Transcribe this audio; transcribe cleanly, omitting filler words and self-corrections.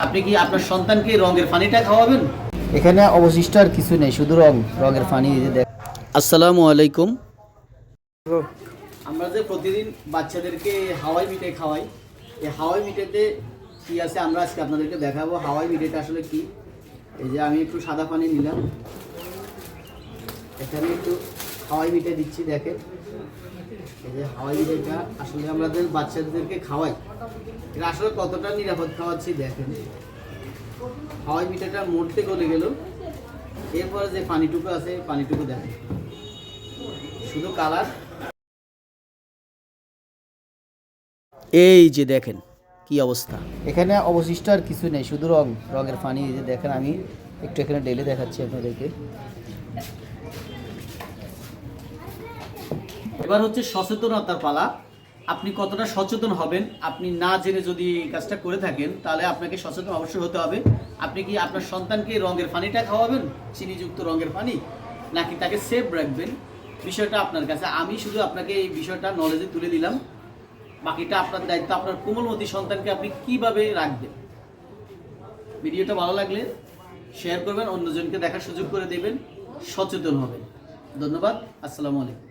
আপনি কি আপনার সন্তানকে রঙের পানিটা খাওয়াবেন? এখানে অবশিষ্ট আর কিছু নেই, শুধু রঙের পানি। এই যে দেখ। আসসালামু আলাইকুম। আমরা যে প্রতিদিন বাচ্চাদেরকে হাওয়াই মিঠাই খাওয়াই, এই হাওয়াই মিঠাইতে কি আছে আমরা আজকে আপনাদেরকে দেখাবো। হাওয়াই মিঠাইটা আসলে কি। এই যে আমি একটু সাদা পানি নিলাম, এখানে একটু হাওয়াই মিঠাই দিচ্ছি। দেখেন এই যে হাওয়াই মিঠাইটা আসলে আমাদের বাচ্চাদেরকে খাওয়াই, এটা আসলে কতটা নিরাপদ খাওয়াচ্ছি দেখেন। হাওয়াই মিঠাইটা মরতে গলে গেল, এরপরে যে পানিটুকু আছে পানিটুকু দেখেন, শুধু কালার। এই যে দেখেন কি অবস্থা। এখানে অবশিষ্ট আর কিছু নেই, শুধু রঙের পানি। এই যে দেখেন, আমি একটু এখানে ঢেলে দেখাচ্ছি আপনাদেরকে। এবার হচ্ছে সচেতনতার পালা। আপনি কতটা সচেতন হবেন? আপনি না জেনে যদি এই কাজটা করে থাকেন তাহলে আপনাকে সচেতন অবশ্যই হতে হবে। আপনি কি আপনার সন্তানকে রঙের পানিটা খাওয়াবেন, চিনিযুক্ত রঙের পানি, নাকি তাকে সেফ রাখবেন? বিষয়টা আপনার কাছে। আমি শুধু আপনাকে এই বিষয়টা নলেজে তুলে দিলাম, বাকিটা আপনার দায়িত্ব। আপনার কোমলমতি সন্তানকে আপনি কিভাবে রাখবেন। ভিডিওটা ভালো লাগলে শেয়ার করবেন, অন্যজনকে দেখার সুযোগ করে দেবেন, সচেতন হবেন। ধন্যবাদ। আসসালামু আলাইকুম।